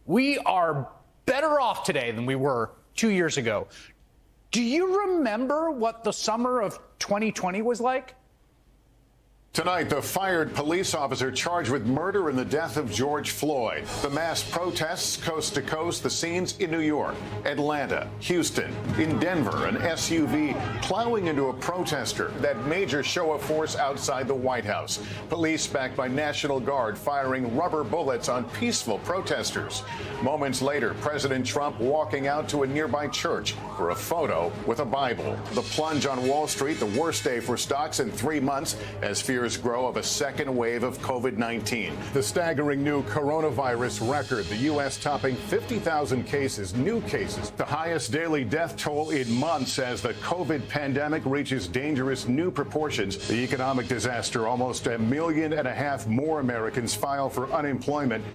We are better off today than we were 2 years ago. Do you remember what the summer of 2020 was like? Tonight, the fired police officer charged with murder in the death of George Floyd. The mass protests coast to coast, the scenes in New York, Atlanta, Houston, in Denver, an SUV plowing into a protester. That major show of force outside the White House. Police backed by National Guard firing rubber bullets on peaceful protesters. Moments later, President Trump walking out to a nearby church for a photo with a Bible. The plunge on Wall Street, the worst day for stocks in 3 months as fears grow of a second wave of COVID-19. The staggering new coronavirus record, the U.S. topping 50,000 cases, new cases, the highest daily death toll in months as the COVID pandemic reaches dangerous new proportions. The economic disaster, almost 1.5 million more Americans file for unemployment.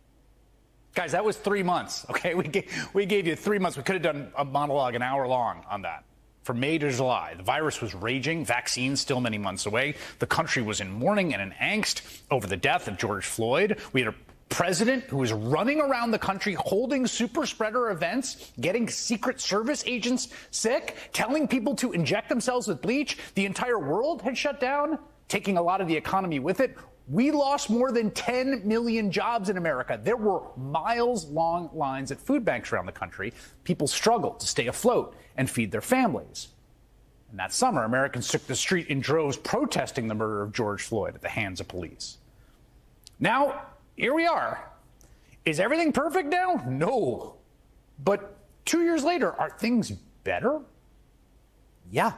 Guys, that was 3 months, okay? We gave you 3 months. We could have done a monologue an hour long on that. From May to July, the virus was raging, vaccines still many months away. The country was in mourning and in angst over the death of George Floyd. We had a president who was running around the country holding super spreader events, getting Secret Service agents sick, telling people to inject themselves with bleach. The entire world had shut down, taking a lot of the economy with it. We lost more than 10 million jobs in America. There were miles-long lines at food banks around the country. People struggled to stay afloat and feed their families. And that summer, Americans took the street in droves protesting the murder of George Floyd at the hands of police. Now, here we are. Is everything perfect now? No. But 2 years later, are things better? Yeah.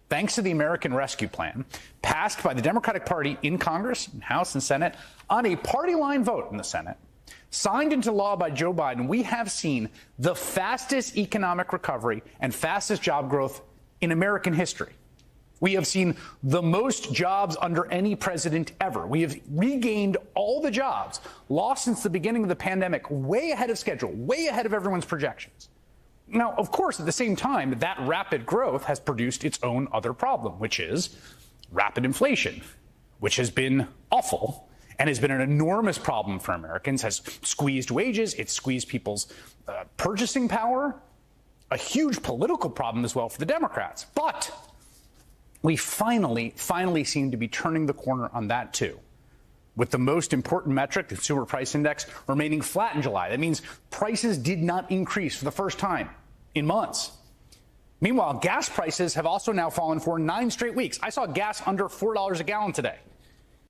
Thanks to the American Rescue Plan, passed by the Democratic Party in Congress, House and Senate, on a party line vote in the Senate, signed into law by Joe Biden, we have seen the fastest economic recovery and fastest job growth in American history. We have seen the most jobs under any president ever. We have regained all the jobs lost since the beginning of the pandemic, way ahead of schedule, way ahead of everyone's projections. Now, of course, at the same time, that rapid growth has produced its own other problem, which is rapid inflation, which has been awful and has been an enormous problem for Americans, has squeezed wages, it's squeezed people's purchasing power, a huge political problem as well for the Democrats. But we finally seem to be turning the corner on that, too, with the most important metric, the Consumer Price Index, remaining flat in July. That means prices did not increase for the first time in months. Meanwhile, gas prices have also now fallen for 9 straight weeks. I saw gas under $4 a gallon today.